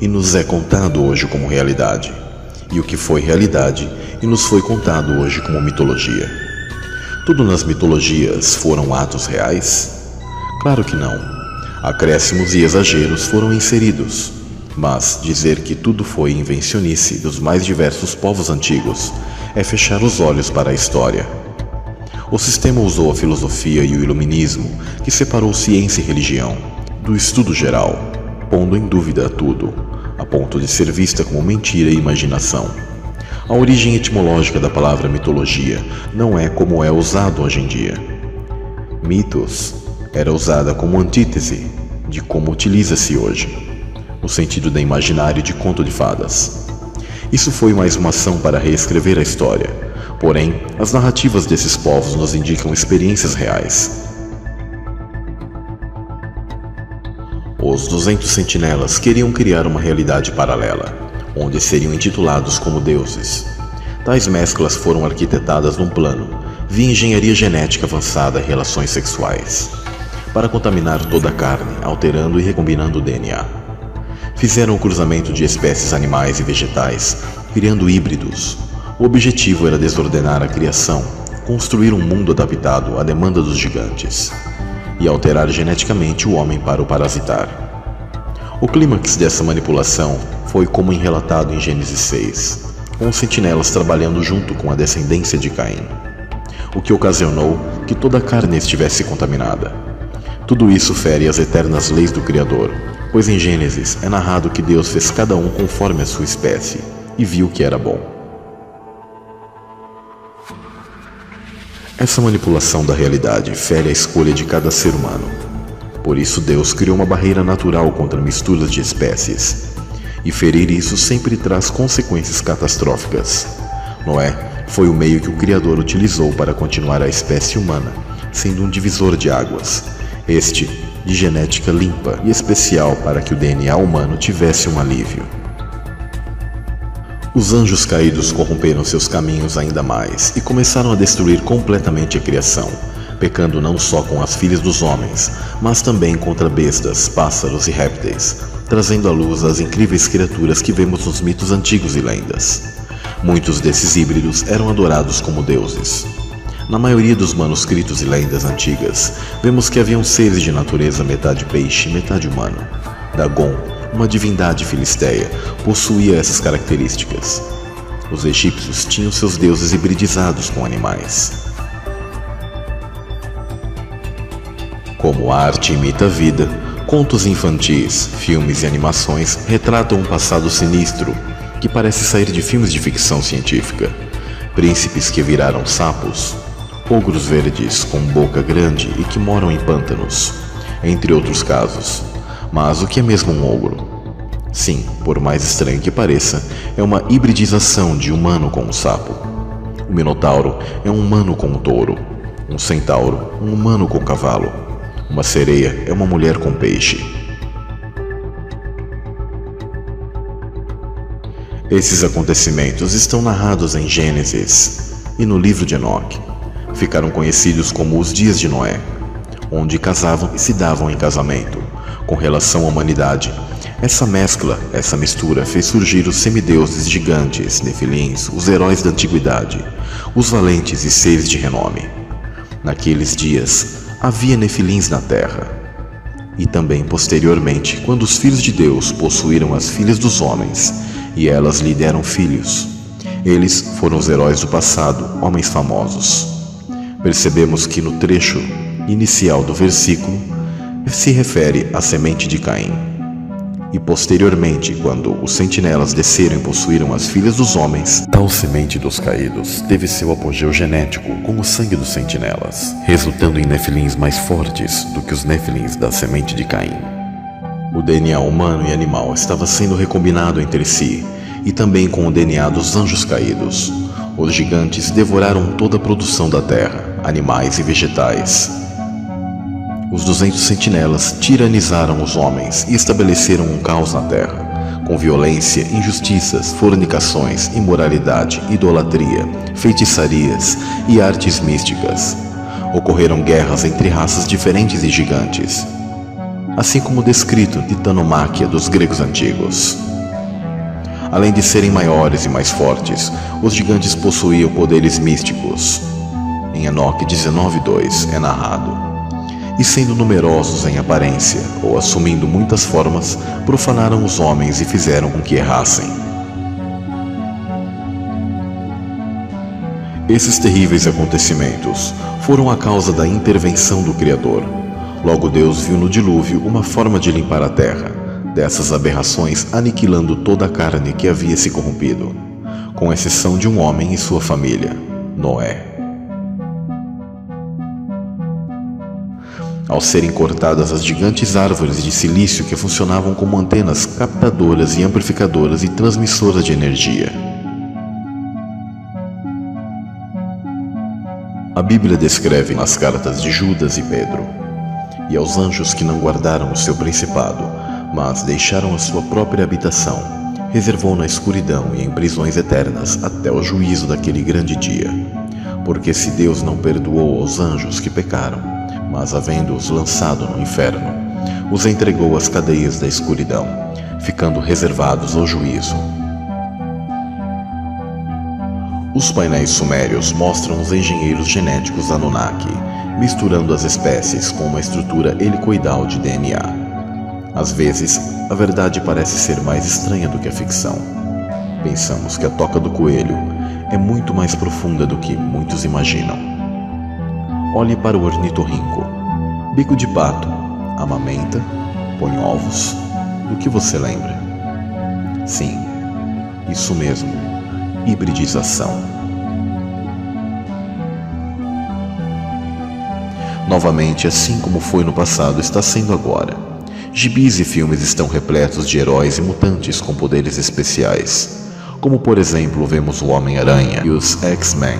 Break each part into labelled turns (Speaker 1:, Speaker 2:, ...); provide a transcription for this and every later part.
Speaker 1: e nos é contado hoje como realidade, e o que foi realidade e nos foi contado hoje como mitologia. Tudo nas mitologias foram atos reais? Claro que não. Acréscimos e exageros foram inseridos, mas dizer que tudo foi invencionice dos mais diversos povos antigos é fechar os olhos para a história. O sistema usou a filosofia e o iluminismo, que separou ciência e religião, do estudo geral, pondo em dúvida tudo, a ponto de ser vista como mentira e imaginação. A origem etimológica da palavra mitologia não é como é usado hoje em dia. Mitos era usada como antítese de como utiliza-se hoje, no sentido de imaginário de conto de fadas. Isso foi mais uma ação para reescrever a história, porém, as narrativas desses povos nos indicam experiências reais. Os 200 sentinelas queriam criar uma realidade paralela, onde seriam intitulados como deuses. Tais mesclas foram arquitetadas num plano via engenharia genética avançada e relações sexuais, para contaminar toda a carne, alterando e recombinando o DNA. Fizeram o cruzamento de espécies animais e vegetais, criando híbridos. O objetivo era desordenar a criação, construir um mundo adaptado à demanda dos gigantes, e alterar geneticamente o homem para o parasitar. O clímax dessa manipulação foi como relatado em Gênesis 6, com os sentinelas trabalhando junto com a descendência de Caim, o que ocasionou que toda a carne estivesse contaminada. Tudo isso fere as eternas leis do Criador, pois em Gênesis é narrado que Deus fez cada um conforme a sua espécie, e viu que era bom. Essa manipulação da realidade fere a escolha de cada ser humano. Por isso Deus criou uma barreira natural contra misturas de espécies. E ferir isso sempre traz consequências catastróficas. Noé foi o meio que o Criador utilizou para continuar a espécie humana, sendo um divisor de águas, este de genética limpa e especial para que o DNA humano tivesse um alívio. Os anjos caídos corromperam seus caminhos ainda mais e começaram a destruir completamente a criação, pecando não só com as filhas dos homens, mas também contra bestas, pássaros e répteis, trazendo à luz as incríveis criaturas que vemos nos mitos antigos e lendas. Muitos desses híbridos eram adorados como deuses. Na maioria dos manuscritos e lendas antigas, vemos que haviam seres de natureza metade peixe, metade humano. Dagon, uma divindade filisteia, possuía essas características. Os egípcios tinham seus deuses hibridizados com animais. Como a arte imita a vida, contos infantis, filmes e animações retratam um passado sinistro que parece sair de filmes de ficção científica. Príncipes que viraram sapos, ogros verdes com boca grande e que moram em pântanos, entre outros casos. Mas o que é mesmo um ogro? Sim, por mais estranho que pareça, é uma hibridização de humano com um sapo. O minotauro é um humano com um touro, um centauro, um humano com um cavalo, uma sereia é uma mulher com peixe. Esses acontecimentos estão narrados em Gênesis e no livro de Enoque. Ficaram conhecidos como os dias de Noé, onde casavam e se davam em casamento. Com relação à humanidade, essa mistura fez surgir os semideuses gigantes, nefilins, os heróis da antiguidade, os valentes e seres de renome. Naqueles dias, havia nefilins na terra. E também posteriormente, quando os filhos de Deus possuíram as filhas dos homens, e elas lhe deram filhos. Eles foram os heróis do passado, homens famosos. Percebemos que no trecho inicial do versículo, se refere à semente de Caim. E posteriormente, quando os sentinelas desceram e possuíram as filhas dos homens, tal semente dos caídos teve seu apogeu genético com o sangue dos sentinelas, resultando em nefilins mais fortes do que os nefilins da semente de Caim. O DNA humano e animal estava sendo recombinado entre si, e também com o DNA dos anjos caídos. Os gigantes devoraram toda a produção da terra, animais e vegetais. Os 200 sentinelas tiranizaram os homens e estabeleceram um caos na terra, com violência, injustiças, fornicações, imoralidade, idolatria, feitiçarias e artes místicas. Ocorreram guerras entre raças diferentes e gigantes, assim como descrito de Titanomáquia dos gregos antigos. Além de serem maiores e mais fortes, os gigantes possuíam poderes místicos. Em Enoque 19:2 é narrado: e sendo numerosos em aparência, ou assumindo muitas formas, profanaram os homens e fizeram com que errassem. Esses terríveis acontecimentos foram a causa da intervenção do Criador. Logo Deus viu no dilúvio uma forma de limpar a terra dessas aberrações, aniquilando toda a carne que havia se corrompido, com exceção de um homem e sua família, Noé. Ao serem cortadas as gigantes árvores de silício que funcionavam como antenas captadoras e amplificadoras e transmissoras de energia. A Bíblia descreve nas cartas de Judas e Pedro: e aos anjos que não guardaram o seu principado, mas deixaram a sua própria habitação, reservou na escuridão e em prisões eternas até o juízo daquele grande dia. Porque se Deus não perdoou aos anjos que pecaram, mas havendo-os lançado no inferno, os entregou às cadeias da escuridão, ficando reservados ao juízo. Os painéis sumérios mostram os engenheiros genéticos Anunnaki, misturando as espécies com uma estrutura helicoidal de DNA. Às vezes, a verdade parece ser mais estranha do que a ficção. Pensamos que a toca do coelho é muito mais profunda do que muitos imaginam. Olhe para o ornitorrinco. Bico de pato, amamenta, põe ovos. Do que você lembra? Sim, isso mesmo, hibridização. Novamente, assim como foi no passado, está sendo agora. Gibis e filmes estão repletos de heróis e mutantes com poderes especiais, como por exemplo vemos o Homem-Aranha e os X-Men,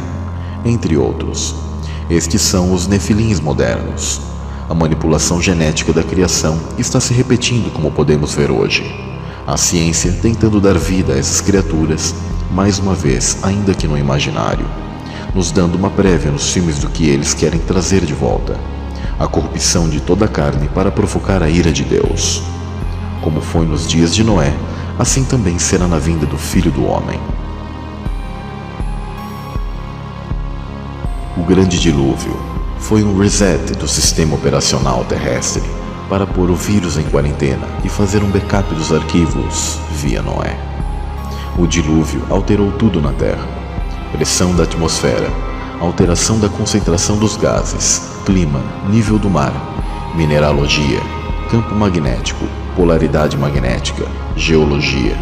Speaker 1: entre outros. Estes são os Nefilins modernos. A manipulação genética da criação está se repetindo como podemos ver hoje. A ciência tentando dar vida a essas criaturas, mais uma vez, ainda que no imaginário, nos dando uma prévia nos filmes do que eles querem trazer de volta. A corrupção de toda a carne para provocar a ira de Deus. Como foi nos dias de Noé, assim também será na vinda do Filho do Homem. O grande dilúvio foi um reset do sistema operacional terrestre para pôr o vírus em quarentena e fazer um backup dos arquivos via Noé. O dilúvio alterou tudo na Terra: pressão da atmosfera, alteração da concentração dos gases, clima, nível do mar, mineralogia, campo magnético, polaridade magnética, geologia.